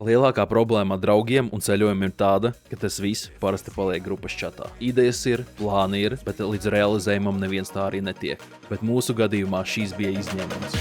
Lielākā problēma ar draugiem un ceļojumiem ir tāda, ka tas viss parasti paliek grupas čatā. Idejas ir, plāni ir, bet līdz realizējumam neviens tā arī netiek. Bet mūsu gadījumā šīs bija izņēmums.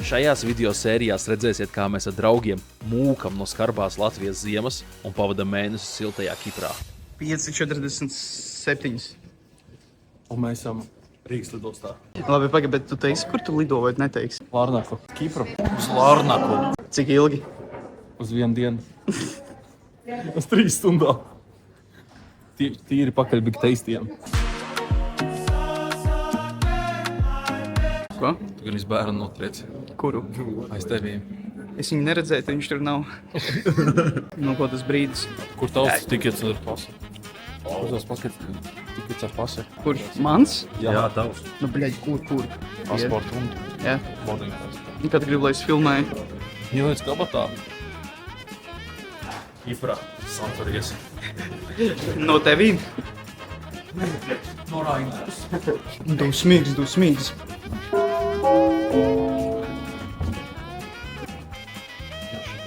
Šajās video sērijās redzēsiet, kā mēs ar draugiem mūkam no skarbās Latvijas ziemas un pavadam mēnesi siltajā Kiprā. 5,47. Un mēs esam Rīgas lidostā. Labi, pagaid, bet tu teiksi, kur tu lido vai neteiksi? Lārnaku. Kipru. Uz Lārnaku. Cik ilgi? Uz vienu dienu. Uz 3 stundām. Tīri pakaļ big teistiem. Ko? Tu gan bērnu notriec. Kuru? Aiz tevīm. Es viņu neredzēju, tad viņš tur nav. No ko tas brīdis? Kur tavs tikets ar pasi? Kur tavs tikets ar pasi? Kur? Mans? Jā, tavs. Nu, bļaļ, kur? Pasportu un Jā. boarding pass. Un kad gribu, lai es filmēju? Ieliec kabatā. Kiprā. Santories. No tevīm? No Rainas. Dusmīgs.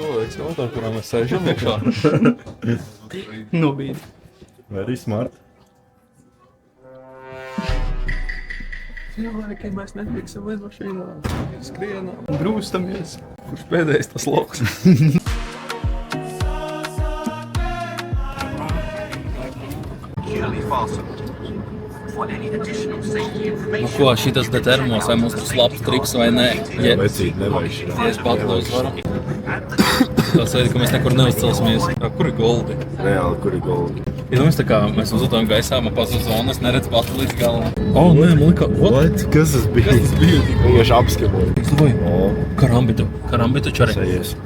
To liekas kabatā, kurā mēs sēžam iekšā. Nobīdi. Very smart. Cilvēki, mēs netiksim līdz mašīnā. Skrienā. Grūstamies. Kurš pēdējais tas loks? Nu ko, šitas te termos, vai mums tas labs triks vai nē? Ja Vecīt, nevajag šī. es patlu uzvaru. Tas veidi, ka mēs nekur neuzcelsimies. Kur ir goldi? Reāli, kur ir goldi? Iedomājies tā kā mēs uzlidojam gaisā, man pazūd zonu, es neredzu patlu līdz galam. O, nē, man lika, What? Kas tas bija? Vienkārši apskaboju. Slavoju, karambitu čari. Sajies.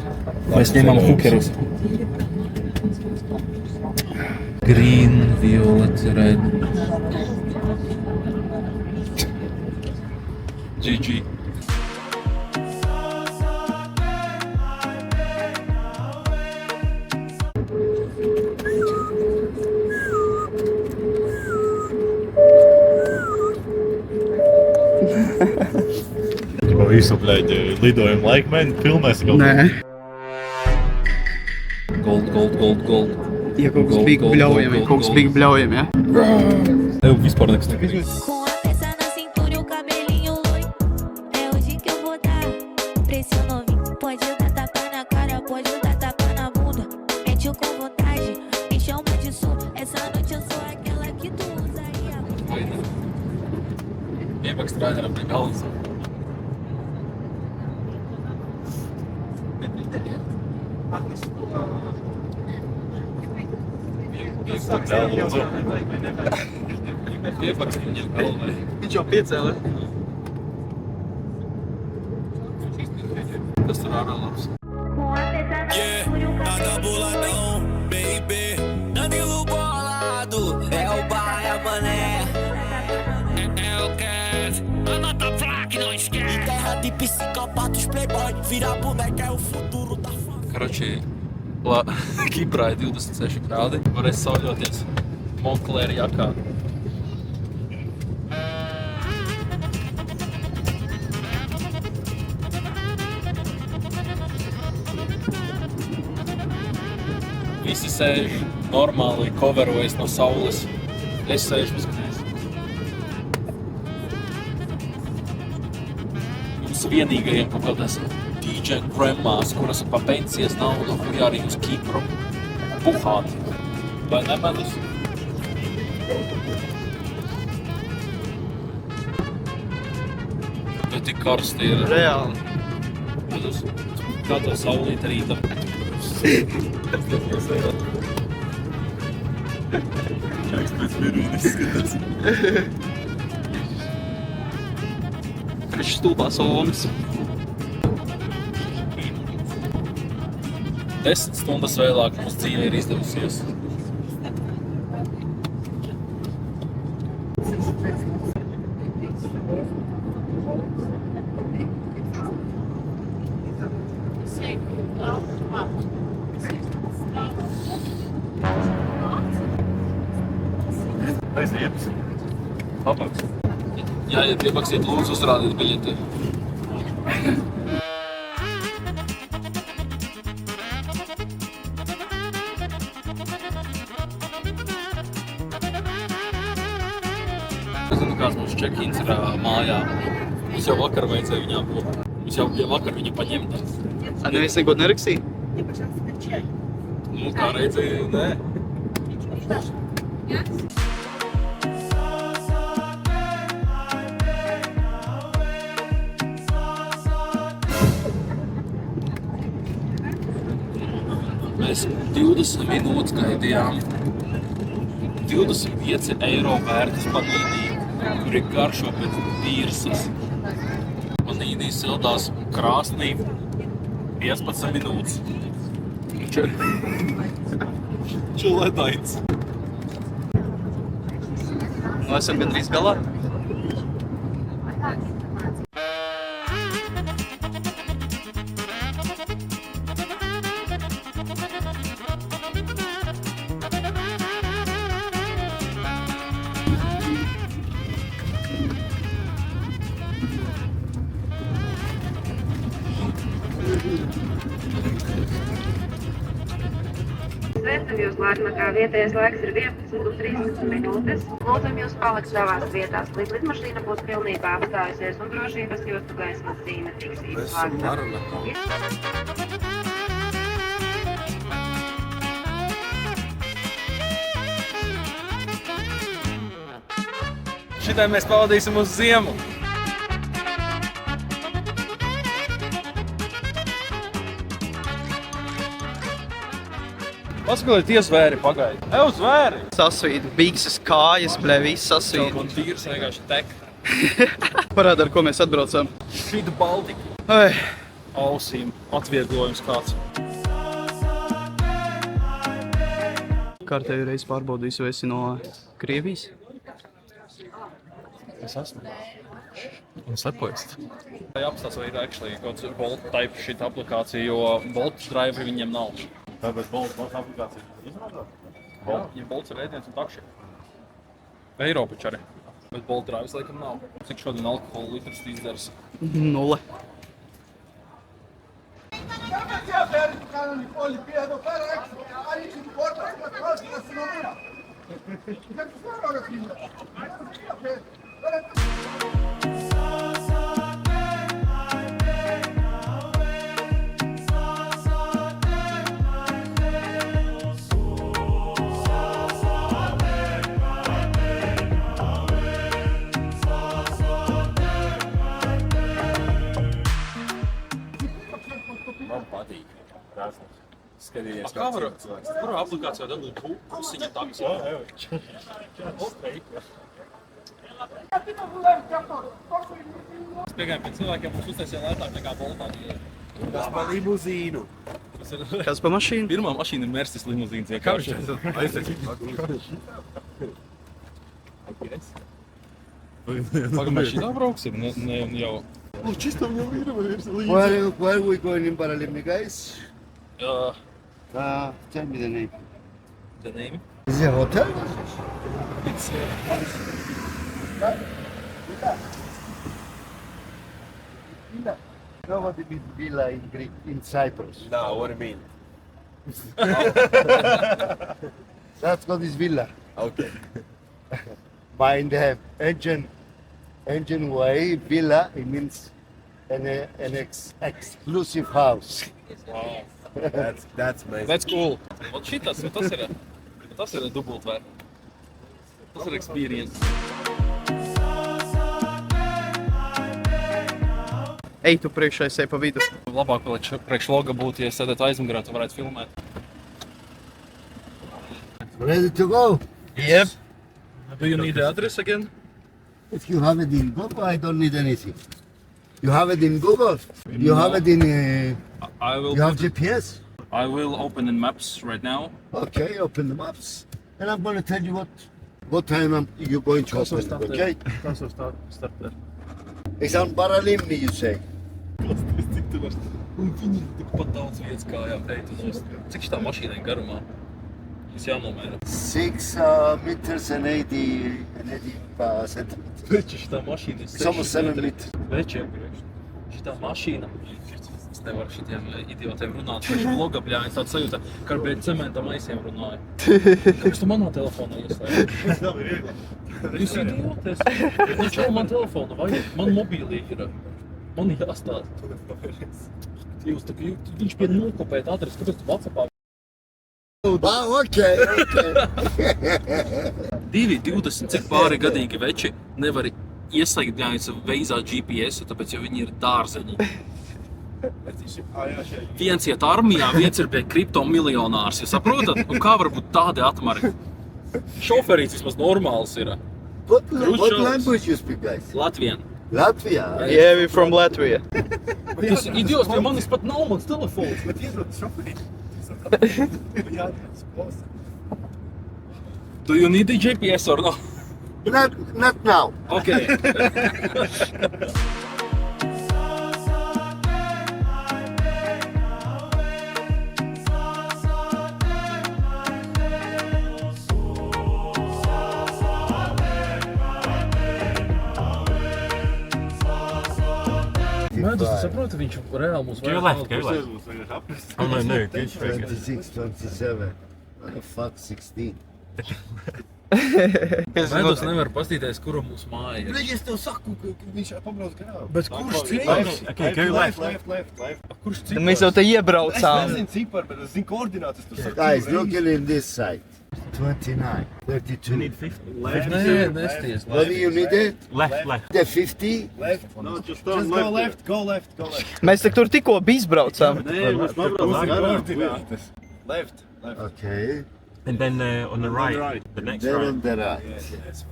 Mēs ņemam hukerus. Green, violet, red. GG. Gribu visu, bļaļ, lidojumu laiku mēģināt filmēs. Nē. Gold. Ja kaut kas bija bļaujami, ja? Tev vispār nekas nekas. Com a peça na cintura e o cabelinho loiro. É hoje que eu vou dar pra esse novinho. Pode dar tapa na cara, pode dar tapa na bunda. Mete com vontade, me chama de som. Essa noite eu sou aquela que tu usaria. Iepaks trēneram pie galvas. Iepaks viņam galvai. Viņš jau piecēlē. Tas tur ārā labs. Com a peça na cintura e o Nada cabelinho loiro. boladão, baby. Danilo bolado, é o Baia Mané. É o Cass, anota a placa, não esquece. Terra de psicopatos, playboy, virar boneca é o futuro da fama. Karoči, Kiprā ir 26 grādi. Varēs sauļoties Moncler jakā. Visi sēž normāli, coverojas no saules. Es sēžu uz knēs. Mums vienīgajiem kaut kādas DJ grandmās, kuras pa pensijas naudu huj arī uz Kipru. Buhāt. Vai nemedus? Tu tik karsti ir. Reāli. Medus. Kā to saulīt rīta. Viņš stulbās omas. 10 stundas vēlāk mums dzīve ir izdevusies. aiziet. Labāk. Jā, ja piepaksiet, lūdzu uzrādīt biļeti. Es zinu, kāds mums check-ins ir mājā. Mums jau vakar vajadzēja viņām būt. Mums jau vakar viņa paņemta. Neviens neko nerakstīja? Nu, kā redzēja, nē. Mēs 20 minūtes gaidījām 25 eiro vērtas panīnī, kur ir garšo pēc virsas. Panīnī sildās krāsnī 15 minūtes. Čuledains. Nu, esam gandrīz galā. Sveicam jūs laikmakā. Vietējais laiks ir 11:13 minūtes. Lūdzam jūs palikt savās vietās, līdz lidmašīna būs pilnībā apstājusies un drošības jostu gaismas zīme tiks izslēgta. Šitai mēs pavadīsim uz ziemu. Paskatīt, tie zvēri pagaida. Eju, zvēri! Sasvīd, bikses, kājas, blē, viss sasvīd. Un tīrs vienkārši tek. Parāda, ar ko mēs atbraucām. Šīta Baltika. Ai, Ausīm atvieglojums kāds. kārtēju reizi pārbaudījis, vai esi no Krievijas? Es esmu. Un slepojas. Tā jāapstās, vai ir actually kaut kāds Bolt type šita aplikācija, jo Bolt driveri viņiem nav. Tāpēc Bolts aplikācija izmanto? Ja Bolts ir ēdiens un takši. Eiropači arī. Bet Bolt drivers laikam nav. Cik šodien alkohola litrs izdzers? 0. Man patīk. Skatījies, kā kurā aplikācijā dabūt pusiņa taks? Okay. Es piegāju pie cilvēkiem, mums uztaisīja lētāk nekā Boltā. Tas pa limuzīnu. Kas pa mašīnu? Pirmā mašīna ir Mercedes limuzīns vienkārši. Pagaid, mēs šitā brauksim, ne jau. Where we going in Paralimni, guys? Tell me the name. The name? Is it a hotel? It's No, what it is villa in Greek, in Cyprus. No, what do you mean? That's what is villa. Okay. By in the engine way, villa, it means an exclusive house. wow. That's amazing. That's cool. Ot šitas ir dubultvēr. Tas ir experience. Ej, tu priekšā, es eju pa vidu. Labāk priekš loga būtu, ja sēdētu aizmugurā, tu varētu filmēt. Ready to go? Yep. Do you need the address again? If you have it in Google, I don't need anything. You have it in Google? You have it in, I will you have GPS? I will open in maps right now. Okay, open the maps. And I'm going to tell you what time you're going to open it, okay? Start there. It's on Paralimni, you say. Cik tu vairs? Un viņi tik pat daudz vietas kājām teikt. Cik šitā mašīnai garumā? Tas jānomēra. 6 meters and 80 centimeters. Veči, šitā mašīna ir 6 Almost 7 metri. meters. Veči, iepriekš. Šitā mašīna. Es nevaru šitiem idiotiem runāt. Viņš vloga bļāņas tāds sajūta, ka ar pēc cementa maisiem runāja. Kāpēc tu manā telefonā ieslēdz? Jūs idioties. Viņš jau man telefonu vajag. Man mobīlī ir. Man jāstāst. Jūs tā, viņš pie nokopēt adresi. Kāpēc tu WhatsAppā? Okay. 2,20 cik pāri gadīgi veči nevar ieslēgt bļāņas veizā GPS, tāpēc jau viņi ir dārzeņi. Viens iet armijā, viens ir pie kriptomiljonārs, jūs saprotat? Un kā var būt tādi atmari? Šoferīts vismaz normāls ir. What language you speak, guys? Latvien. Latvia? Yeah, we're from Latvia. Tas idiots, pie manis pat nav mans telefons. Do you need a GPS or no? Not now. Okay. Medus, tu saproti, viņš reāli mūs Go left, go left. Oh no, no, good. 26, 27. What the fuck, 16? Medus nevar pastīties, kura mūsu māja ir. Es tev saku, ka viņš pabrauc garām. Bet kurš ceļš? Okay, go left. Kurš Tad mēs jau te Es iebraucām. nezinu ciparu, bet es zinu koordinātas. Tu saki, Guys, looking in this side. 29, 32. Nē, nesties. What do you need it? Left. The 50? Left. No, just go left, go left. Mēs te tur tikko izbraucām. Nē, mums pabrauc koordinātas. Left. Okay. And then on the right, the next There right. on the right.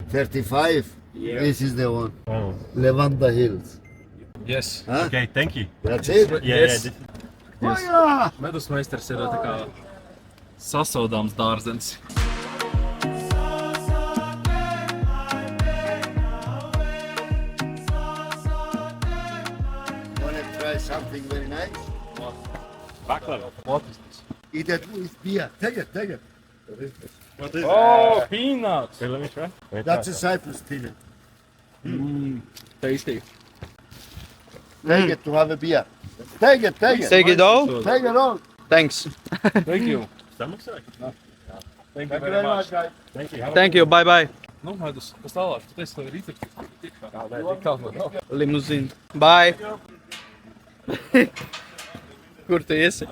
35? This is the one. Oh. Levanda Hills. Yes. Huh? Okay, thank you. That's it? Yes. Fire! Medus meistars ir tā kā sasodāms dārzens. Wanna try something very nice? Back level. What is this? Eat that with beer. Take it, take it. What is Oh, peanuts! Okay, let me try. That's a Cyprus peanut. Tasty. Take it to have a beer. Take it, take it. Take it all? Take it all. Thanks. Thank you. Stomach sick. Thank Thank you very much, guys. Thank you. Thank you, bye bye. Nu, Medus, kas tālāk? Tu teici, ka ir rītekļi. Limuzīna. Bye. Kur tu esi?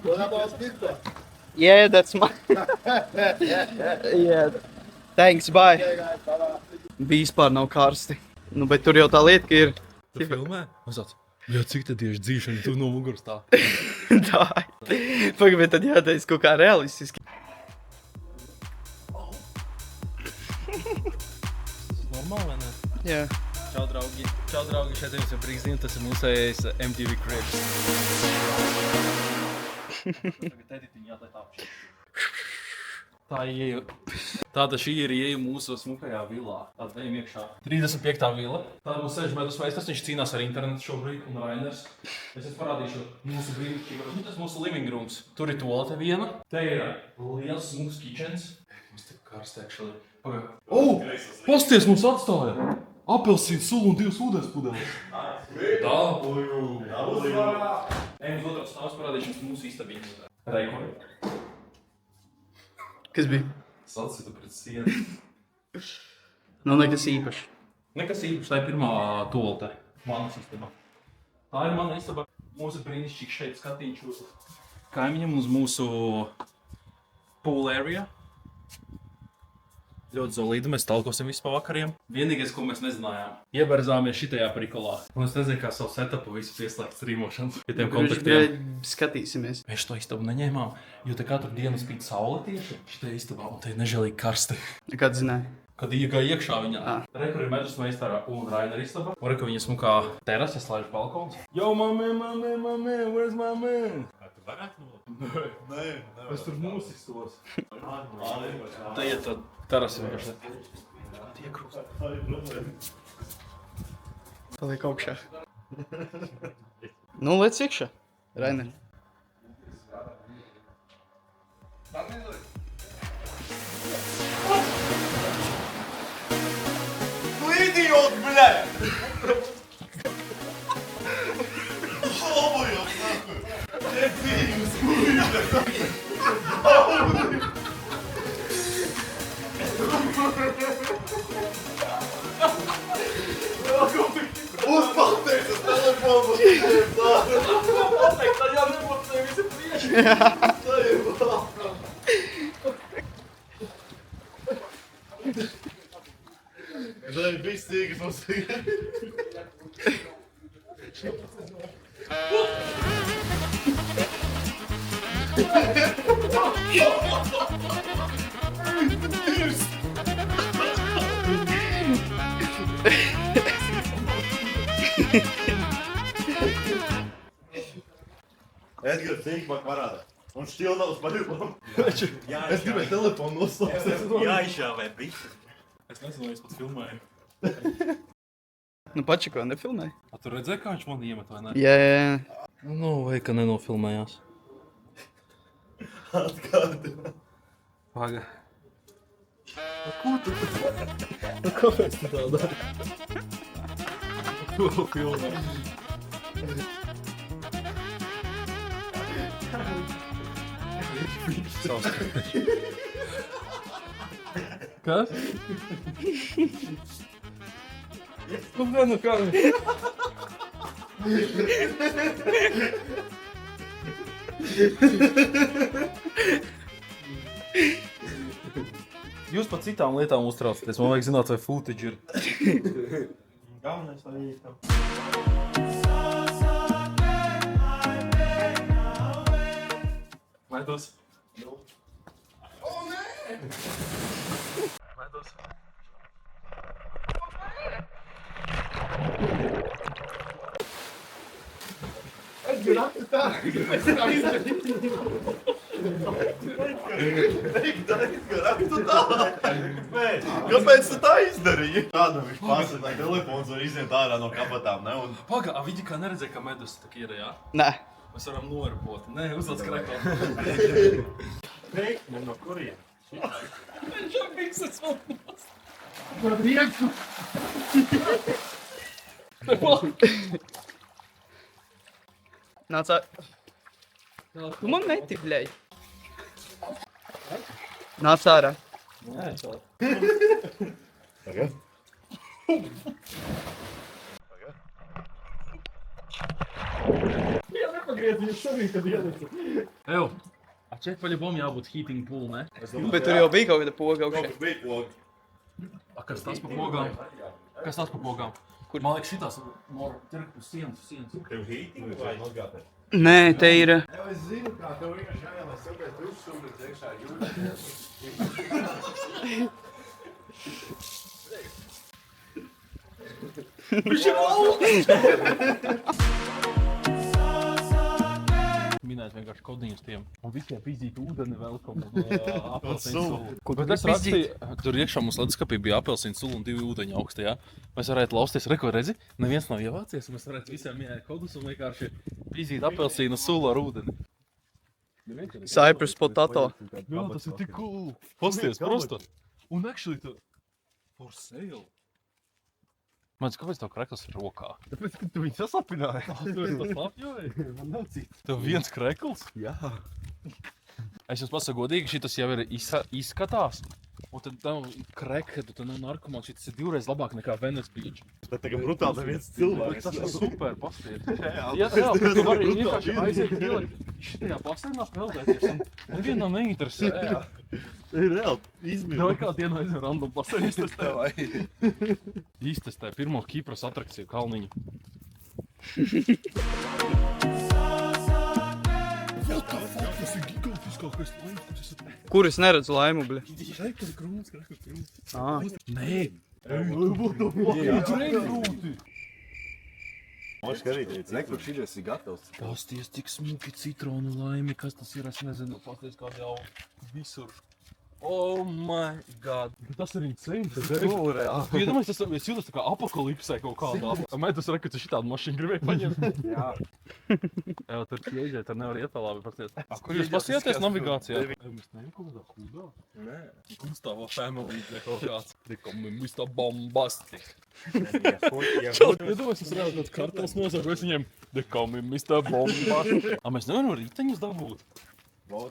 What about this one? Yeah, that's my... yeah. Thanks, bye. Vispār nav karsti. Nu, bet tur jau tā lieta, ka ir... Tu filmē? Es tāds, jā, cik tad tieši dzīšana tu no muguras tā? Tā. Pagaid, bet tad jāteic kaut kā realistiski. Tas ir normāli, vai ne? Jā. Čau, draugi. Čau, draugi. Šeit jums ir Brīsdien, tas ir mūsējais MTV Cribs. Tagad editiņi jātēt apšķi. Tā ieju. Tāda šī ir ieju mūsu smukajā vilā. Tāda ejam iekšā. 35. vila. Tāda mums sēž Medus meistars, viņš cīnās ar internetu šobrīd un Rainers. Es parādīšu mūsu brīnišķīgu. Tas ir mūsu living rooms. Tur ir toalete viena. Te ir liels smuks kitchens. Mums te karsti actually. Pagaid. Oh! Pasties mums atstāja! Apelsīnu sulu un 2 ūdens pudeles. Tā! Ejam uz otru stāvs, parādīšu jums mūsu istabiņu. Reikori. Kas bija? Sacītu pret sienu. Nav nekas īpašs. Nekas īpašs, tā ir pirmā toalete. Manas istaba. Tā ir mana istaba. Mūsu brīnišķīgi šeit skatiņš uz kaimiņam, uz mūsu pool area. Ļoti zolīdi, mēs talkosim visu pa vakariem. Vienīgais, ko mēs nezinājām, ieberzāmies šitajā prikolā. Un es nezinu, kā savu setupu visu pieslēgt streamošanas pie tiem kontaktiem. Skatīsimies. Mēs to istabu neņēmām, jo te katru dienu spīd saule tieši šitajā istabā, un te ir nežēlīgi karsti. Kad zināji? Kad iegāja iekšā viņā. Re, kur ir Medus meistara un Rainer istaba. Un re, ka viņa smukā terase slēdz balkons. Yo, my man, where's my man? Nē. Es tur mūsistos. Te iet tā terase vienkārši. Tiek rūst. Paliek augšā. Nu, lec iekšā, Rainer. Zai, viss tīgas mums tagad. Edgars, cik man parāda. Un šķildavs paļupam. Es gribēju telefonu noslēgt. Jāizšāvē bišķi. Es nezinu, es pat filmēju. Nu, pačiko, nefilmēji? A tu redzēji, kā viņš man iemet, vai ne? Jā. Nu, vai ka nenofilmējās. Atkārt. Paga. Ko tu? Nu, kāpēc tu tā dari? Ko filmē? Kas? Nu, kā viņš? Jūs par citām lietām uztraucaties, man vajag zināt, vai footage ir. Galvenais, lai viņi tam. Medus. Medus. Kāpēc tu tā izdarīji? Kādu viņš pasaka, telefons var iziet ārā no kabatām, ne? Un... Paga, a vidi, kā neredzēja, ka medus tā ir, jā? Nē. Mēs varam norapot. Nē, uzlāc kreklu. Reikni no kuriem? Viņš jau fiksēs vēl nost. Nāc ārā. Tu man meti, bļai. Nāc ārā. Nē, tā. Tagad? Jā, nepagriezījos savī, kad ielicu. Ev, a čet paļabom jābūt heating pool, ne? Bet tur jau bija kaut kāda poga augšā. Kaut bija poga. A kas tas pa pogām? Kas tas pa pogām? Kur? Man liekas šitās var ķert uz sienas. Tev heating vai atgātē? Nē, te ir... Jā, es zinu, kā tev vienkārši jāielās siltais dušas ūdens iekšā jūrā. Minēt vienkārši kodiņus tiem. Un visiem pizdīt ūdeni vēl kaut kādu apelsīnu sulu. Bet es rakstīju, tur iekšā mums leduskapī bija apelsīnu sulu un 2 ūdeņi augsti, jā. Mēs varētu lausties, reko redzi, neviens nav ievācies, un mēs varētu visiem ieiet kodus un vienkārši pizdīt apelsīnu sulu ar ūdeni. Cypress potato. Jā, tas ir tik cool. Pasties, prosto. Un actually tu... For sale. Mans, kāpēc tev krekls ir rokā? Tāpēc, ka tu viņu saslapināji. Tu esi tas lapjoji? Man nav cits. Tev viens krekls? Jā. Es jums pasaku godīgi, šitas jau ir izskatās. Un tad tam krekhedu, tad nav narkomāns, šitas ir 2 reizes labāk nekā Venice Beach. Bet tagad brutāli neviens cilvēks. Tas ir super, pasties. Jā, tu vari vienkārši aiziet ielikt šitajā basēnā peldēties un nevienam neinteresē. Tā ir reāli izmīra. Vai kā dienā aizvien random basēnu iztestē? Iztestē pirmo Kipras atrakciju kalniņu. Tas ir gigantiskākais laims, ko es esmu. Kur es neredzu laimu, bļa? Krekli krūns, krekli krūns. Nē. Grūti. Moši karīties. Nektur šies ir gatavs. Pasties, tik smuki citronu laimi, kas tas ir, es nezinu, pasties kādi jau visur. Oh my god. Tas ir insane. Iedomājies, es jūtos tā kā apokalipsē kaut kādā. Mēdus reka, tu šitādu mašīnu gribēji paņemt. Jā. Jā, tur ieģē, tur nevar iet tālāk, bet pasties. Kur jūs pasieties navigācijā? Mēs neim kaut kādā hudā? Nē. Gustavā family kaut kāds. Tikam, Mr. Bombastic. Iedomājies, es reāli kāds kartels nosauku, es viņiem Tikam, Mr. Bombastic. Mēs nevaram riteņus dabūt?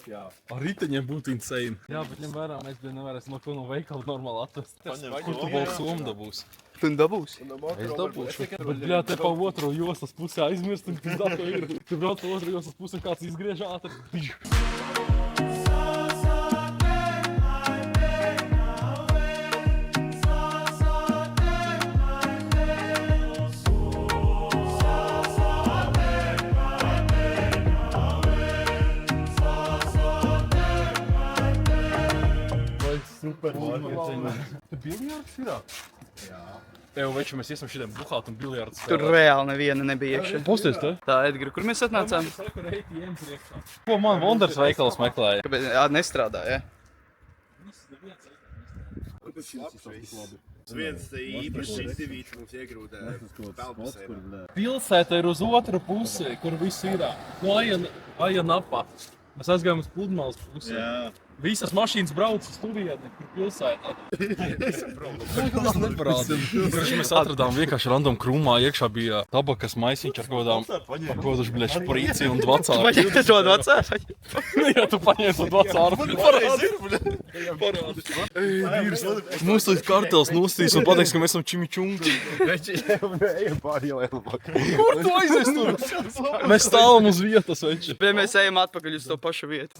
Jā. Ar riteņiem būtu insane. Jā, bet ņem vērā, mēs nevarēsim no ko no veikala normāli atvest. Kur tu vēl somu dabūsi? Tu dabūsi? Es dabūšu. Bet, bļā, te pa otro joslas pusē aizmirst un pēc dato ir. Tu brauc pa otro joslas pusē un kāds izgriež ātri. Super, Tu biljards ir? Jā. Tev veči, mēs esam šitiem buhāt un biljards. Tur reāli neviena nebija iekšā. Posties te? Tā, Edgar, kur mēs atnācām? Ko man Wonders veikals meklēja? Kāpēc nestrādā, ja? Viens te īpaši izdevīts mums iegrūdē pelpasēnā. Pilsēta ir uz otru pusi, kur viss ir. No Aja Napa. Mēs aizgājām uz Pludmales pusi. Jā. Visas mašīnas brauc uz turieni, kur pilsētā. Mēs neparādām. Mēs atradām vienkārši random krūmā, iekšā bija tabakas maisiņš ar kodāšu biļešu šprici un dvacāru. Paņēmi to dvacāru? Jā, tu paņēmi to dvacāru. Parādi. Mums līdz kartels nostīs un pateiks, ka mēs esam čimičunga. Ejam pāri ielai labāk. Kur tu aizies tur? Mēs stāvam uz vietas, veči. Bet mēs ejam atpakaļ uz to pašu vietu.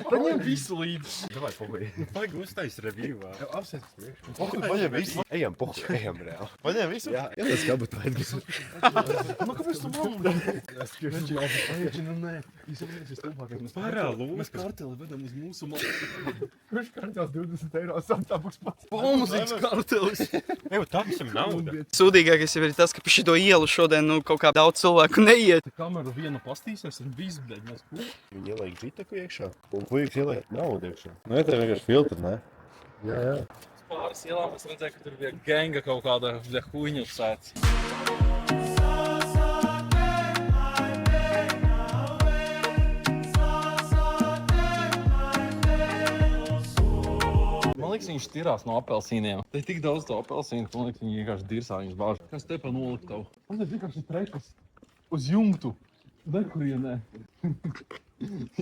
Paņem visu līdzi. Davai, pogai. Vajag uztais revīvā. Apsēst priekš. Paņem visu. Ejam, ejam reāli. Paņem visu? Jā, tas kabutā Edgars. Nu, kāpēc tu man? Nē, izsamies, es labākais. Mēs karteli vedam uz mūsu māju. Kurš kartels 20 eiro samtāpaks pats? Palmuzīgs kartelis. Eju, tā visam nauda. Sūdīgākais jau ir tas, ka pa šito ielu šodien kaut kā daudz cilvēku neiet. Kameru vienu pastīsies un viss, bļaļ, mēs kur. Viņi ielaik žitaku iekšā. Un puikas ielaik naudu iekšā. Nē, tev vienkārši filtri, ne? Jā. Pāris ielām es redzēju, ka tur bija genga kaut kāda huiņa uzsēts. Man liekas, viņš tirās no apelsīniem. Te ir tik daudz to apelsīnu, ka man liekas, viņi vienkārši dirsā viņus bāž. Kas te pa noliktavu? Man te vienkārši trekas uz jumtu. Nekurienē.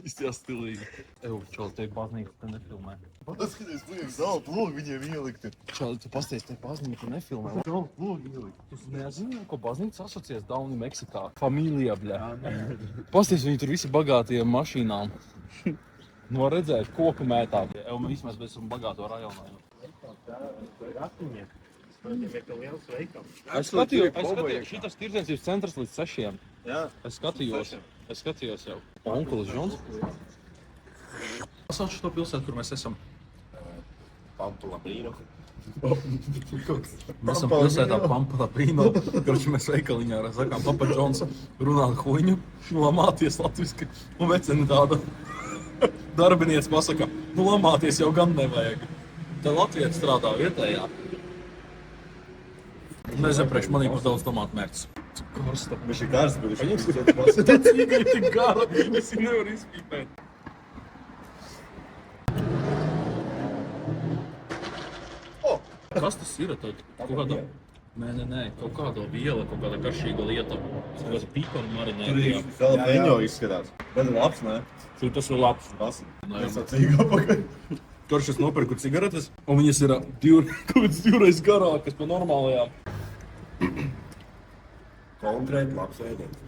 Īstajā stilīgi. Eju, čau, te baznīca te nefilmē. Paskaties, liek zelta logu viņiem ielikti. Čau, tu pasties, te baznīca nefilmē. Zelta logu ielikti. Tu nezini, ko baznīca asociēs Dauni Meksikā. Familija, bļa. Pasties, viņi tur visi bagātie mašīnām. No redzēt, koku mētā. Eju, vismaz mēs esam bagāto rajonā. Es skatījos, šitas tirdzniecības centrs līdz 6. Jā. Es skatījos jau. Onkulis Žons. Pasauc šo pilsētu, kur mēs esam. Pampalapīno. Mēs esam pilsētā Pampalapīno. Kroči mēs veikaliņā sakām Papa Džons runā huiņu, lamāties latviski. Un veceni tāda darbinieks pasaka, nu lamāties jau gan nevajag. Te Latvijas strādā vietējā. Nezinu, priekš manī būs daudz tomātu mērķis. Karsta. Viņš ir karsts, bet viņš izskatās. Tā cīga ir tik gara, es viņu nevaru izpīpēt. Kas tas ir tad? Kaut kādā? Nē, kaut kāda viela, kaut kāda garšīga lieta. Kaut kāda pīpara marinēta. Jalapeņo izskatās. Bet labs, ne? Tas ir labs. Es atcīgu apakaļ. Karš es nopirku cigaretes, un viņas ir kaut kāds divreiz garākas pa normālajām. Konkrēti labs ēdiens.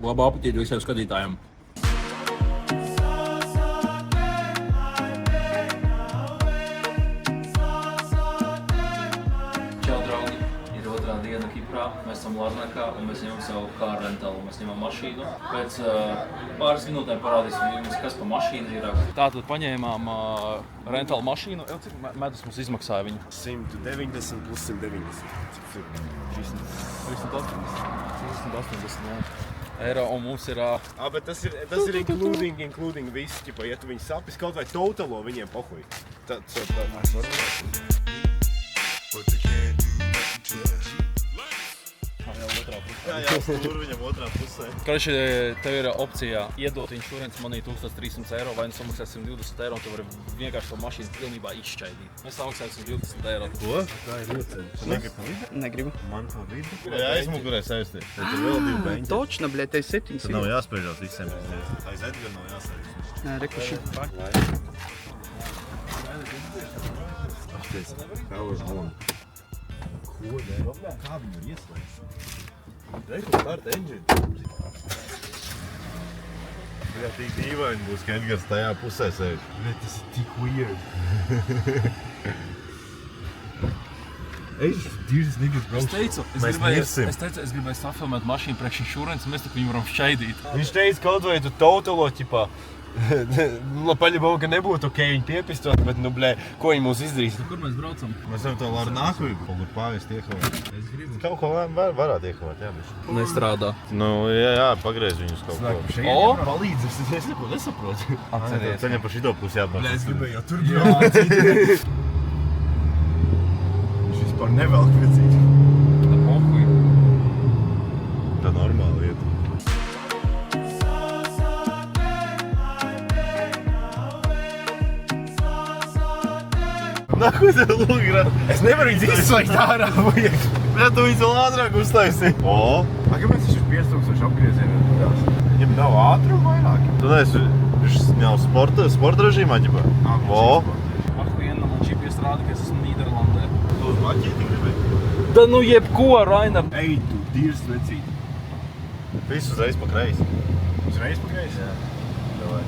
Labu apetīti visiem skatītājiem. Čau, draugi! Ir otrā diena Kiprā. Mēs esam Larnakā un mēs ņemam savu car rentalu. Mēs ņemam mašīnu. Pēc pāris minūtēm parādīsim jums, kas pa mašīnu ir. Tātad paņēmām rentalu mašīnu. Cik medus mums izmaksāja viņa? 190 plus 190. 380, jā. eiro, un mums ir... Bet tas ir including viss, ķipa, ja tu viņus sapis kaut vai totalo, viņiem pohuj. Jā, tur viņam otrā pusē. Karši, tev ir opcija iedot insurance manī 1300 eiro, vai nu samaksā 120 eiro, un tu vari vienkārši to mašīnu pilnībā izšķaidīt. Mēs samaksāsim 120 eiro. Ko? Tā ir ļoti. Tu negribi? Negribu. Man to vidu. Jā, aizmugurē saistīt. Tad ir vēl 2 beņķi. Točno, bļē, te 700. Tad nav jāspēļās visiem. Aiz Edgar nav jāspēļās. Nē, rekuši. Power on. Ko, ne? Kā viņu ir ieslēgts? Reku start engine. Jā, tik dīvaini būs, ka Edgars tajā pusē sēž. Bet tas ir tik weird. Es teicu, es gribēju safilmēt mašīnu priekš insurance, mēs tak viņu varam šķaidīt. Viņš teica, kaut vai tu totalo, ķipā. Paļabau, ka nebūtu ok viņu piepistot, bet, nu, blē, ko viņi mūs izdarīs? Kur mēs braucam? Mēs varam to Larnāku, kur pāvis tiekavāt. Es gribu. Kaut ko varētu iekavāt, jā, bet. Nestrādā. Nu, jā, pagriez viņus kaut ko. O! Palīdz, es neko nesaprotu. Atceries. Ceļam pa šito pusi jāatbalst. Blē, es gribēju jau tur braukt. Viņš vispār nevelk vecīt. Tā pohuj. Tā normāla lieta. Nahuj tev lūgra. Es nevaru viņus izslēgt ārā, vajag. Jā, tu viņus vēl ātrāk uztaisi. O! Kāpēc viņš ir 5000 apgriezieniem? Viņam nav ātruma vairāk. Tu neesi, viņš nav sporta režīmā, ģibā? O! Ahuiena, man GPS rāda, ka es esmu Nīderlandē. Tu uz maķīti gribēji? Da nu jebko, Raina. Ej, tu dīrs vecīt. Visu uzreiz pa kreisi. Uzreiz pa kreisi? Jā. Davai.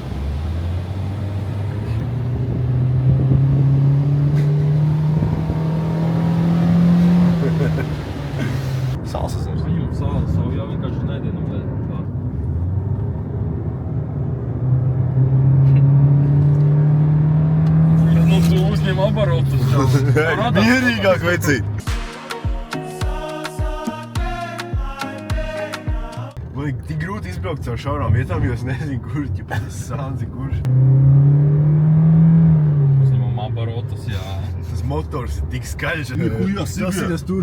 Salsas ir. Viņam savu jau vienkārši nedienu, bet tā. Nu, tu uzņem abarotus. Mierīgāk, vecīt. Man ir tik grūti izbraukt caur šaurām vietām, jo es nezinu, kur, ķipa, tas sānzi, kurš. Uzņemam abarotus, jā. Tas motors ir tik skaļš. Tas ir tas tur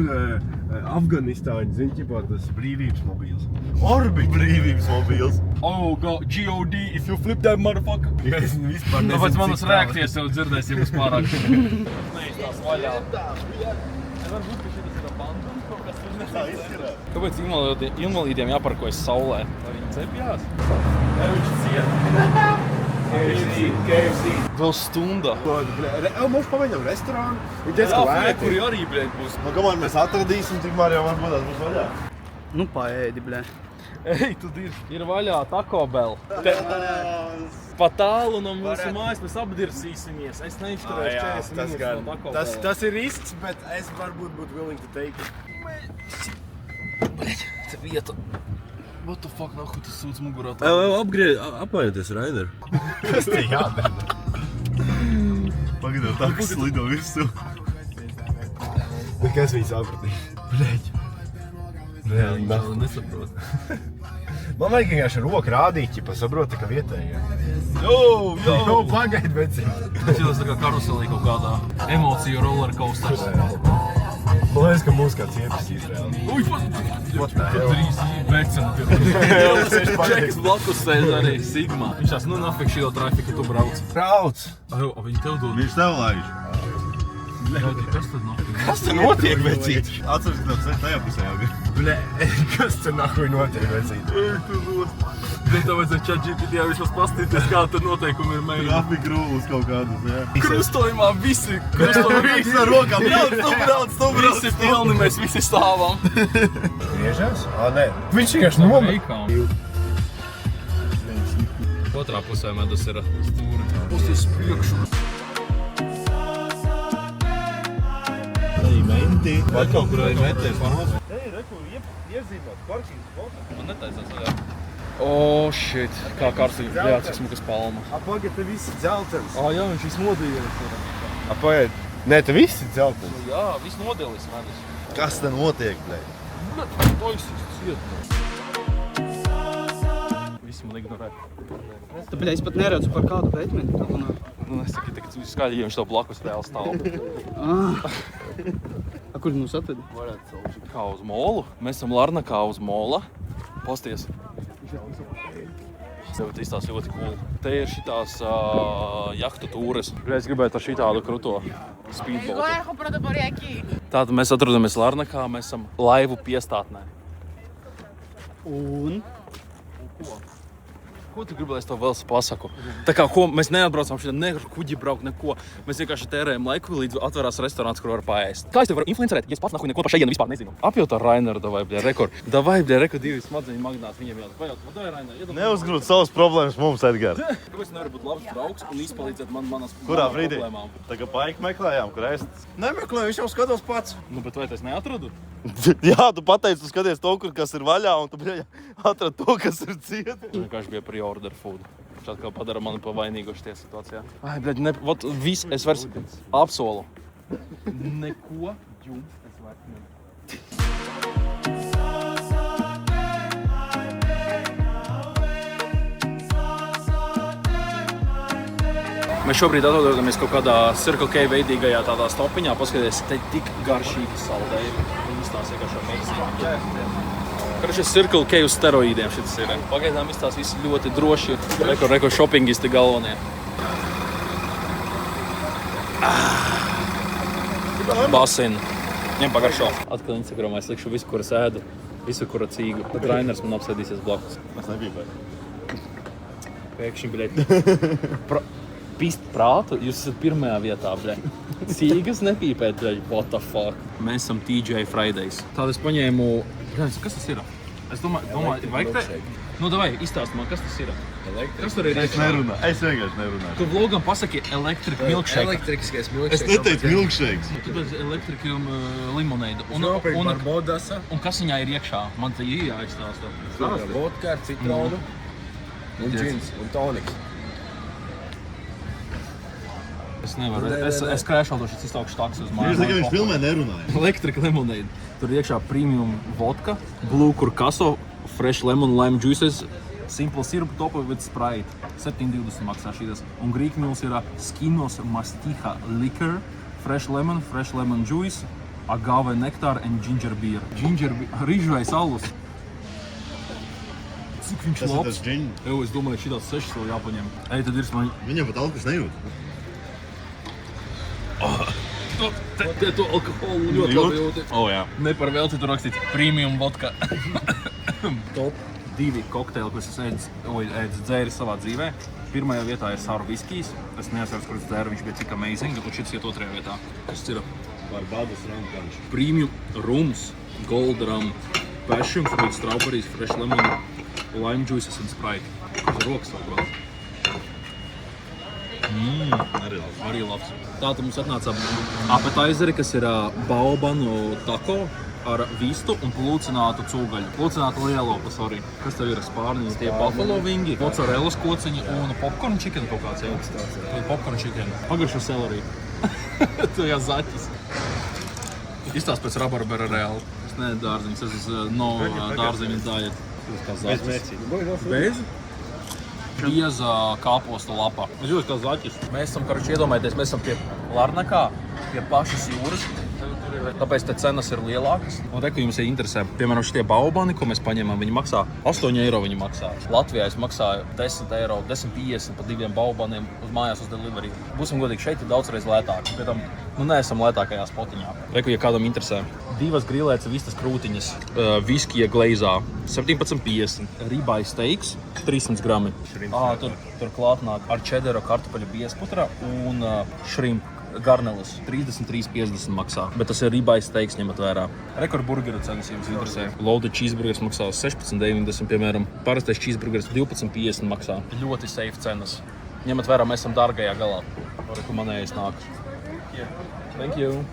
Afganistāņi, zin, ķipā, tas brīvības mobīls. Orbit brīvības mobīls. Oh, God, if you flip that motherfucker. Ja es vispār nezinu, Tāpēc manas cik reakcijas jau dzirdēs, ja būs pārāk. Neizstās vaļā. Varbūt, ka šitas ir abandons, kaut kas tur nezinu. Kāpēc invalīdiem jāparkojas saulē? Vai viņi cepjās? Jā, viņš ciet. KFC. Vēl stunda. Mums pamēģinām restorānu. Ir Jā, diezgan fē, lēti. kur arī, bļēd, būs. Nu, kamēr mēs atradīsim, tikmēr jau varbūt tās būs vaļā. Nu, paēdi, blē. Ej, tu ir vaļā Taco Bell. Pa tālu no mūsu mājas mēs apdirsīsimies. Es neizturēšu 40 minūtes no Taco Bell. Tas ir risks, bet es varbūt būtu willing to take it. Bļēd, te vieta. What the fuck, nahuj, tas sūdz mugurā. Apmainieties, Rainer. Kas te jādara? Pagaidām, taks lido visu. Kas viņi sapratīja? Bļeģi. Reāli nesaprot. Man vajag vienkārši ar roku rādīt, ķipa, saprota, ka vietējā. Jo, Pagaid, vecīt. Tas jūtas tā kā karuselī kaut kādā emociju rollercoasters. Man liekas, ka mūs kāds iepisīs reāli. Uj, drīz vecam. Čeks blakus sēž arī Sigma. Viņš tās, nu nafik šī trafika tu brauc. Brauc! Viņi tev dod. Viņš tev laiž. Kas tad nafik? Kas te notiek, vecīt? Atceries, ka tev sēž tajā pusē jau. Blē, kas te nahuj notiek, vecīt? Tev vajadzēja ChatGPT vismaz pastīties, kāda tad noteikumi ir meļi. Trafik rules kaut kādas, jā. Krustojumā visi. Krustojumā Visi ar rokām. Tu brauc. Visi pilni, mēs visi stāvam. Griežās? Nē. Viņš vienkārši nomet. Otrā pusē medus ir stūri. Pusies priekšu. Ej, menti. Vai kaut kur arī metē fāzi. Ej, reku, iezīmēt parkīgas fotas. Man netaisās vaļā. Oh, shit. Kā kārtīgi. Jā, cik smukas palma. Pagaid, te viss ir dzeltens. Jā, viņš viss nodīlis. Pagaid. Nē, te viss ir dzeltens. Jā, viss nodīlis medus. Kas te notiek, blē? Tois ciet. visi man ignorē. Tāpēc es pat neredzu, par kādu Batmanu tu runā. Nu, es saku, ka tu skaļi, ja viņš tev blakus reāli stāv. Kur mums atvedi? Kā uz molu. Mēs esam Larnakā uz mola. Pasties. Tev izstās ļoti cool. Te ir šitās jahtu tūres. Es gribētu ar šitādu kruto speedboatu. Tātad mēs atrodamies Larnakā, mēs esam laivu piestātnē. Un? Ko tu gribi, lai es tev vēl pasaku? Tā kā mēs neatbraucam šeit, ne ar kuģi braukt, neko. Mēs vienkārši tērējam laiku, līdz atverās restorāns, kur var paēst. Kā es tev varu influencerēt, ja es pats nahuj neko par šejienu vispār nezinu? Apjaut ar Raineru, davai, bļa, rekord. Davai, bļa, rekord, divi smadzeņu magnāti viņiem jāsaka. Pajaut, davai, Rainer, Neuzgrūt savas problēmas mums, Edgars. Kāpēc nevar būt labs draugs un izpalīdzēt manas Kurā brīdī? problēmām? Tā kā paika meklējām, kur ēst. Nemeklēju, viņš jau skatos pats. Nu, bet vai es neatradu? Jā, tu pateici, tu skaties to, kas ir vaļā, un tu atrad to, kas ir ciet. Vienkārši bija pre-order food. Viņš atkal padara mani pa vainīgu šitie situācijā. Ai, bļaļ, vot viss, es vairs apsolu. Neko jums es vairs nevaru. Mēs šobrīd atrodamies kaut kādā Circle K veidīgajā tādā stopiņā. Paskaties, te tik garšīgi saldējumi. Izstās vienkārši amazing. Karši Circle K uz steroīdiem šis ir. Pagaidām izstās visi ļoti droši. Reko shoppingisti galvenie. Basin. Ņem pagaršo. Atkal Instagramā es likšu visu, kur es ēdu. Visu, kura cīgu. Tad Rainers man apsēdīsies blakus. Es nebiju bēj. Pēkšņi, bļaļ. Pist prātu, jūs esat pirmajā vietā, bļaļ. Cīgas nepīpēt, bļaļ. What the fuck? Mēs esam TJ Fridays. Tātad es paņēmu... Bļaļ, kas tas ir? Es domāju, vajag te... Nu, davai, izstāst man, kas tas ir? Kas tur ir? Es vienkārši nerunāju. Tu vlogam pasaki electric milkshake. Elektriskais Es milkshake. neteicu milkshakes. Tu bez electric limonade. Un kas viņā ir iekšā? Man te ir jāizstāsta. Vodka ar citronu un džins un toniks. Es nevaru. Es krēšaldu šis iztaukšu taks uz Viņš māju. tikai viņš filmē nerunāja. Electric lemonade. Tur ir iekšā premium vodka, blue curacao, fresh lemon lime juices, simple syrup top with Sprite. 7,20 maksā šīs. Un Greek Mills ir skinos mastiha liquor, fresh lemon juice, agave nectar and ginger beer. Rīžvais alus. Cik viņš Tas ir labs? tas džin. Evo, es domāju, šitās 6 vēl jāpaņem. Ej, tad ir man... Viņam pat alkas nejūt. Te to alkoholu ļoti labi jūti. O, jā. Ne par velti tur rakstīts premium vodka. Top 2 kokteili, ko es ēdzu dzēri savā dzīvē. Pirmajā vietā ir Sour Whiskijs. Es neatceros, kurš dzēru, viņš bija cik amazing, un šis iet otrajā vietā. Kas ir? Barbados rum garš. Premium rums, gold rum, passion fruit, strawberries, fresh lemon, lime juices and Sprite. Kas ir rokas vēl brauc? Arī labs. Tātad mums atnāca appetizeri, kas ir baobanu tako ar vistu un plūcinātu cūgaļu. Plūcinātu lielopu, sorry. Kas tev ir spārniņas? Tie buffalo vingi, mozzarellas kociņi un popcorn chicken kaut kāds jau. Popcorn chicken. Pagaršo celery. Tu jau zaķis. Izstāst pēc rabarbera reāli. Es ne dārziņas, es no dārziņu diet. Bez mērcī. Bez? Bieza kāpostu lapa. Es jūtu kā zaķis. Mēs esam, iedomājieties, mēs esam pie Larnakā, pie pašas jūras. Tāpēc te cenas ir lielākas. Un reku jums ir interesē, piemēram, šitie baobani, ko mēs paņemam, viņi maksā 8 eiro viņi maksā. Latvijā es maksāju 10 eiro, 10,50 par 2 baobaniem uz mājās uz delivery. Būsim godīgi, šeit ir daudzreiz lētāk. Pēc tam, neesam lētākajā spotiņā. Reku, ja kādam interesē. 2 grilētas vistas krūtiņas, viskija gleizā, 17,50. Ribeye steaks, 300 grami. Tur klāt nāk ar čedera kartupeļu biezputra un shrimp. Garnelis 33,50 maksā, bet tas ir ribeye steaks ņemat vērā. Rekordburgeru cenas jums interesē. Loaded cheeseburgers maksā 16,90, piemēram. Parastais cheeseburgers 12,50 maksā. Ļoti safe cenas. Ņemat vērā, mēs esam dārgajā galā. Reku manējais nāk. Thank you.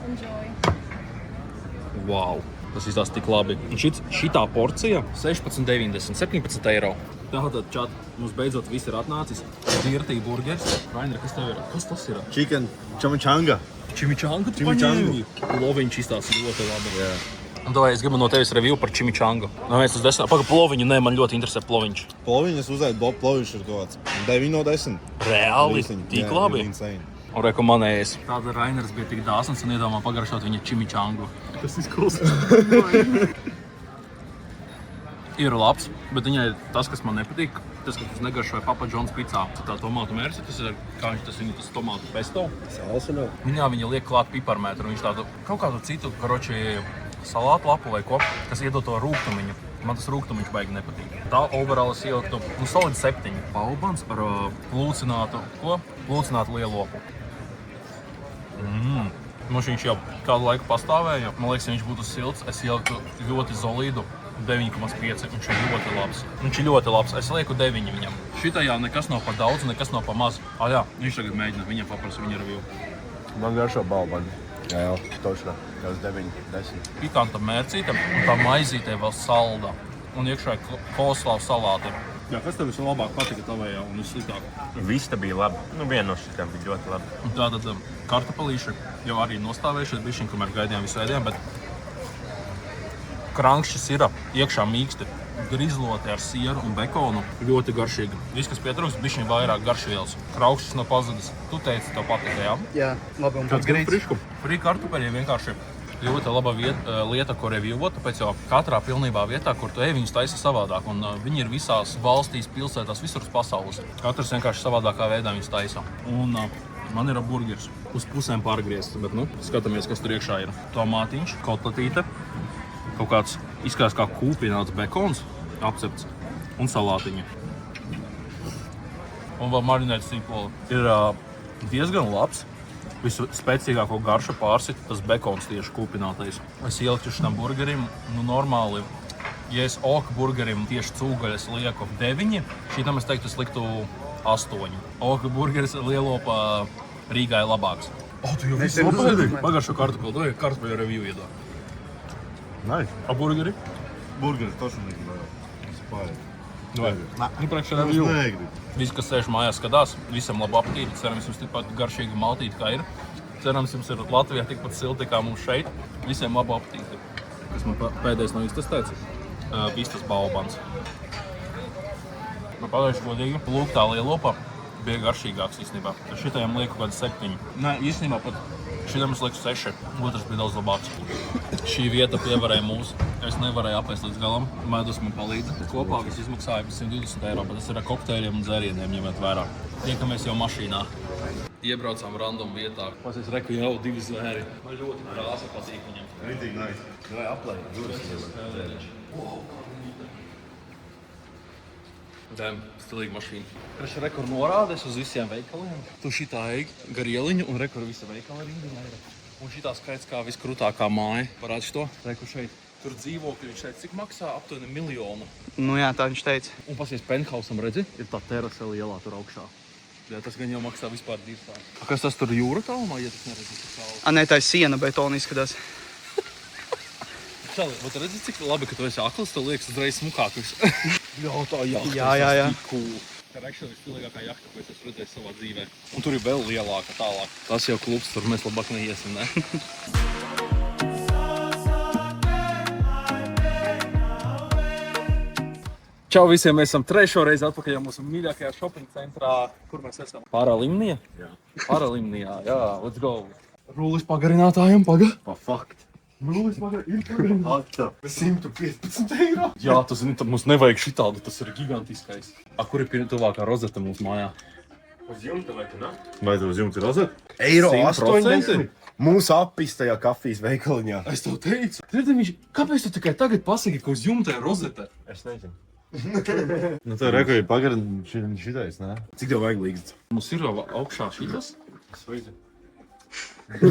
Wow, tas izstās tik labi. Un šitā porcija 16,90, 17 eiro. Tātad, čat, mums beidzot viss ir atnācis. Dirtī burgers. Rainer, kas tev ir? Kas tas ir? Chicken chimichanga. Chimichanga tu paņēmi? Loviņš izstās ļoti labi. Jā. Dovai, es gribu no tevis review par čimičangu. No 1 uz 10. Paga ploviņu, nē, man ļoti interesē ploviņš. Ploviņas uzēd, ploviņš ir kaut kāds 9 no 10. Reāli? Tik labi? Insane. Un reku manējais. Tāda Rainers bija tik dāsns un iedomā pagaršot viņa čimičangu. Tas izklausās. Ir labs, bet viņai tas, kas man nepatīk, tas, kas negaršoja Papa John's pizzā. Tā tomātu mērci, tas ir kā viņš tas tomātu pesto. Salsa nav. Viņa liek klāt piparmētru, viņš tādu kaut kādu citu, salātu lapu vai ko, kas iedod to rūgtumiņu. Man tas rūgtumiņš baigi nepatīk. Tā overall es ieliktu solid 7. Baubans ar plūcinātu lielopu. Viņš jau kādu laiku pastāvēja. Man liekas, ja viņš būtu silts, es ieliktu ļoti solīdu 9,5. Viņš ir ļoti labs. Es lieku 9 viņam. Šitajā nekas nav par daudz, nekas nav par maz. Jā, viņš tagad mēģina, viņam paprasa viņa review. Man garšo balbani. Jā, točnā. Jau 9, 10. Pikanta mērcīte, un tā maizīte vēl salda. Un iekšā koslāvu salāti. Jā, kas tev vislabāk patika tavējā un vissliktāk? Vista bija laba. Viena no šitām bija ļoti laba. Un tātad kartupelīši jau arī nostāvējušies bišķiņ, kamēr gaidījām visu ēdiem, bet krankšķis ir iekšā mīksti, grizloti ar sieru un bekonu. Ļoti garšīgi. Viss, kas pietrūkst, bišķiņ vairāk garšvielas. Kraukšķis nav pazudis. Tu teici, tev patika, jā? Jā, labi un pats grīts. Frī kartupeļi vienkārši ļoti laba lieta, ko reviewot, tāpēc jau katrā pilnībā vietā, kur tu ej, viņus taisa savādāk. Un viņi ir visās valstīs, pilsētās, visur uz pasaules. Katrs vienkārši savādākā veidā viņus taisa. Un man ir burgers uz pusēm pārgriezts, bet skatāmies, kas tur iekšā ir. Tomātiņš, kotletīte, kaut kāds izskatās kā kūpināts bekons, apcepts un salātiņa. Un vēl marinēts sīpoli. Ir diezgan labs. Visu spēcīgāko garšu pārsita tas bekons tieši kūpinātais. Es ieliktu šitam burgerim, normāli, ja es oka burgerim tieši cūgaļas lieku 9, šitam es teiktu, es liktu 8. Oka burgeris lielopa Rīgā ir labāks. Tu jau visu nopēdīji? Pagaršo kartupeli, kartupeli review iedā. Nice. A burgeri? Burgeris toši negribēju. Vai? Priekšā review. Visi, kas sēž mājās, skatās, visam labu aptīti. Cerams, jums tikpat garšīgi maltīti, kā ir. Cerams, jums ir Latvijā tikpat silti, kā mums šeit. Visiem labu aptīti. Kas man pēdējais no vistas teica? Vistas baubans. Pateikšu godīgi, lūk tā lielopa bija garšīgāks īstenībā. Šitajam lieku kādu 7. Nē, īstenībā pat šitam es lieku 6. Otrs bija daudz labāks. Šī vieta pievarēja mūsu. Es nevarēju apēst līdz galam. Medus man palīdza. Kopā viss izmaksāja 120 eiro, bet tas ir ar kokteļiem un dzērieniem ņemot vērā. Tiekamies jau mašīnā. Iebraucām random vietā. Es reku jau 2 zvēri. Man ļoti krāsa patīk viņam. Ritīgi nice. Vai aplēj? Dēm, stilīga mašīna. Kreši rekur norādes uz visiem veikaliem. Tu šitā ej gar ieliņu un rekur visa veikala rindiņā ir. Un šitā skaits kā viskrūtākā māja. Parādi šo. Reku šeit. Tur dzīvokļi viņš teica, cik maksā aptuveni 1 miljonu. Nu jā, tā viņš teica. Un pasies penthausam, redzi, ir tā terase lielā tur augšā. Jā, tas gan jau maksā vispār dīrstā. Kas tas tur jūra tālumā, ja tas neredzi tik tālu? Nē, tā ir siena betona izskatās. Čali, bet redzi, cik labi, ka tu esi akls, tev liekas uzreiz smukāks. Jā, tā jahta. Jā. Tik cool. Tā ir actually vispilīgākā jahta, ko es esmu redzējis savā dzīvē. Un tur ir vēl lielāka tālāk. Tas jau klubs, tur mēs labāk neiesim, ne? Čau visiem, mēs esam 3. reizi atpakaļ mūsu mīļākajā shopping centrā. Kur mēs esam? Paralimnijā? Jā. Paralimnijā, jā, let's go. Rūlis pagarinātājiem, Pa fakt. Rūlis ir pagarinātā. 115 eiro. Jā, tas mums nevajag šitādu, tas ir gigantiskais. Kur ir tuvākā rozeta mūsu mājā? Uz jumta vai tu ne? Vai tu uz jumta ir rozet? Eiro 100%? 80. Mūsu appistajā kafijas veikaliņā. Es tev teicu. Kāpēc tu tikai tagad pasaki, ka uz jumta ir rozeta? Es nezinu. Nu tā reko ir pagarināta šitais, ne? Cik tev vajag līgsts? Mums ir jau augšā šitas? Sveici. Tu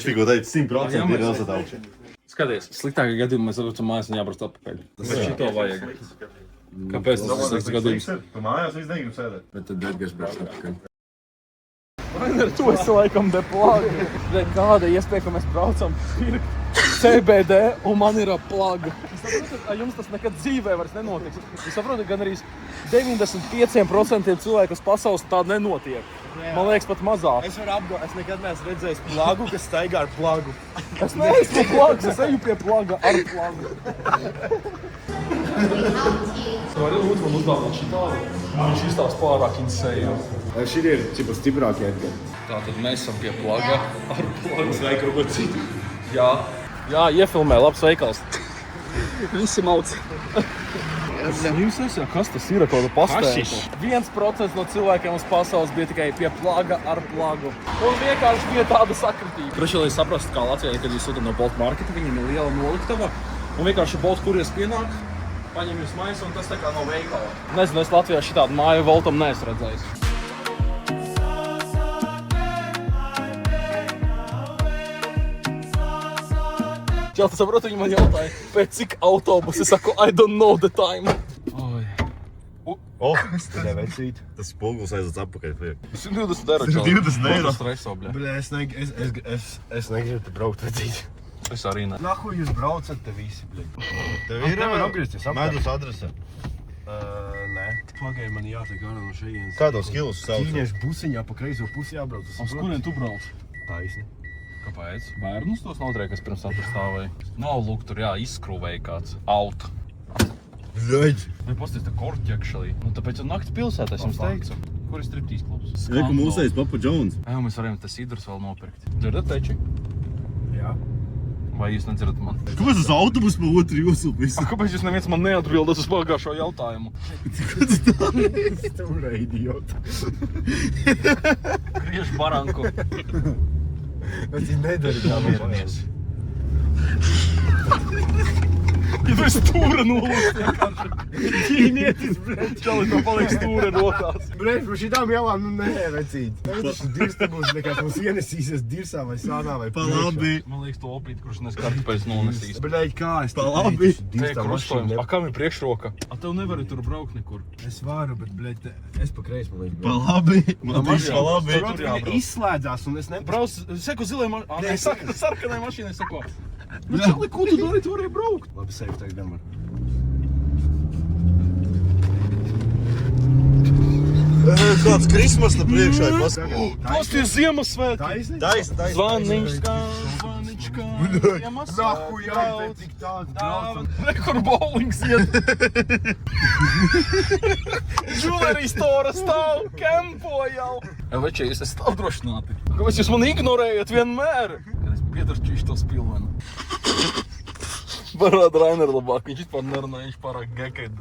tikko teici 100% ir rozet augšā. Skaties, sliktākā gadījumā mēs varam mājās un jābrauc atpakaļ. Bet šito vajag. Kāpēc tas slikts gadījums? Tu mājās viss negrib sēdēt. Bet tad Edgars brauc atpakaļ. Rainer, tu esi laikam deplāga. Kāda iespēja, ka mēs braucam CBD un man ir plaga. Es saprotu, ka jums tas nekad dzīvē vairs nenotiks. Es saprotu, ka gan arī 95% cilvēku uz pasaules tāda nenotiek. Man liekas, pat mazāk. Es varu apgalvot, es nekad neesmu redzējis plagu, kas staigā ar plagu. Es neesmu plags, es eju pie plaga ar plagu. Vari lūdzu man uzdāvāt šitādu? Viņš izstās pārāk insane. Šī ir cipa stiprākie Edgari. Tātad mēs esam pie plaga ar plagu. Es vajag kaut ko citu. Jā, iefilmē, labs veikals. Visi mauc. Jūs esat, kas tas ir, kaut kāda pastēta? 1% no cilvēkiem uz pasaules bija tikai pie plaga ar plagu. Un vienkārši bija tāda sakritība. Praši, lai saprastu, kā Latvijā, kad jūs sūtat no Bolt Marketa, viņiem ir liela noliktava. Un vienkārši Bolt kurjers pienāk, paņem jūs maisu, un tas tā kā no veikala. Nezinu, es Latvijā šitādu māju Voltam neesmu redzējis. Čau, tu saproti, viņi man jautāja, pēc cik autobusi, es saku, I don't know the time. Nevecīt. Tas spoguls aizlēc apakaļ. 120 eiro, čau. 120 eiro. Streso, bļa. Es negribu te braukt vecīt. Es arī ne. Nahu jūs braucat te visi, bļaļ. Tev ir Nevar apgriezties apkārt. medus adrese. Nē. Pagaid, man jātiek ārā no šejienes. Kādos kilus sauc? Ķīniešu busiņā pa kreiso pusi jābrauc. Uz kurien tu brauc? Taisni. Kāpēc? Bērnus tos noturēja, kas pirms tam tur stāvēja. Nav, lūk, tur izskrūvēja kāds. Auto. Bļaļ. Vai pasties te korķi, actually. Nu, tāpēc un nakts pilsētā, es jums teicu. Kur ir striptīs klubs? Reku mūsējis Papa Jones. Jā, mēs varējām te sidrus vēl nopirkt. Dzirdat, teči? Jā. Vai jūs nedzirdat man? Kāpēc tas autobus pa otru joslu visu? Kāpēc jūs neviens man neatbildat uz pagājušo jautājumu? Stūra idiota. Griež baranku. Bet viņi nedara Nomierinies. Ja tu esi stūra nolūst vienkārši. Ķīnietis, bļaļ. Čali, to paliek stūra rotās. Bļaļ, par šitām jālām, nu nē, vecīt. Tas dirstabūs nekās mums ienesīsies dirsā vai sānā vai Pa labi. Man liekas, to opīt, kurš nes kartupēs nonesīs. Bļaļ, kā es Pa labi. Te krustojums. A kam ir priekšroka? A tev nevari tur braukt nekur. Es varu, bet, bļaļ, es pa kreis, man liekas. Pa labi. Man tieši pa labi. Protams, viņa izslēdzās un es ne... Brauc, seko zilai mašīnai. Sarkanai mašīnai seko. Nu, Čali, ko tu dari? Tu vari braukt. Labi, safe tagad gan var. Kāds Krismas na priekšā ir Pasties Ziemassvētki. Taisni? Zvaniņš kā, zvaniņš Nahu jāiet, tik tāds braucam. Rekur bowlings iet. Jewelry store stāv, kempo jau. Veči, es esmu apdrošināti. Kāpēc jūs mani ignorējat vienmēr? Kad es piedarčīšu to spilvenu. Parāda Rainer labāk, viņš vispār nerunāja, viņš pārāk geked.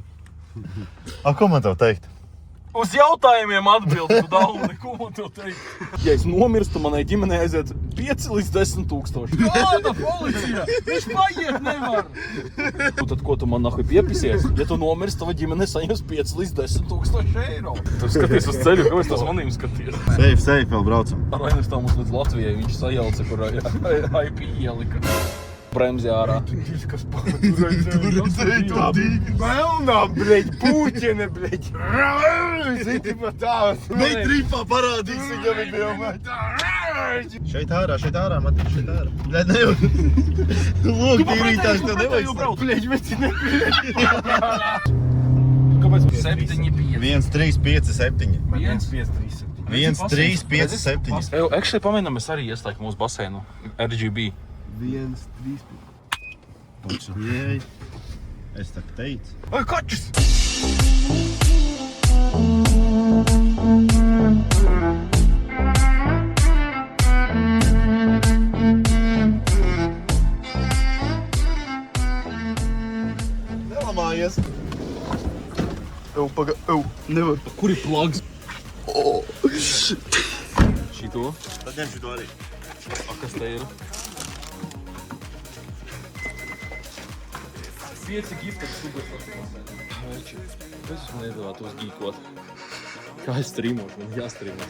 A, ko man tev teikt? Uz jautājumiem atbildi, tu daudz, neko man tev teikt. Ja es nomirstu, manai ģimenei aiziet 5 līdz 10 tūkstoši. Kāda policija? Viņš paiet nevar. Un tad ko tu man nahuj piepisies? Ja tu nomirst, tava ģimene saņems 5 līdz 10 tūkstoši eiro. Tu skaties uz ceļu, kāpēc tas manīm skaties? Safe, vēl braucam. Rainers tā mums līdz Latvijai, viņš sajauca, kur IP ielika. Bremzi ārā. Kas pārdzēja to dīgi. Melnā, bļeļ, pūķene, bļeļ. Zini, pa tādas. Nei tripā parādīs viņam ir bijomēt. Šeit ārā, Matīš, šeit ārā. Bļaļ, ne jau. Lūk, tīrītājs tev nevajag. Bļeļ, veci nepļeļ. Kāpēc 7-5? 1-3-5-7. 1-5-3-7. 1-3-5-7. Actually, pamēģinām, mēs arī ieslēgtu mūsu baseinu RGB. 1-3-5. Toču. Jēj. Es tak teicu. Vai, kačus! Nelamājies. Nevar. Kur ir plugs? Šito? Tad ņem šito arī. A, kas te ir? 5 gifta sugas. Veči, es esmu nedavāt uzgīkot. Kā es streamošu, man jāstreamo.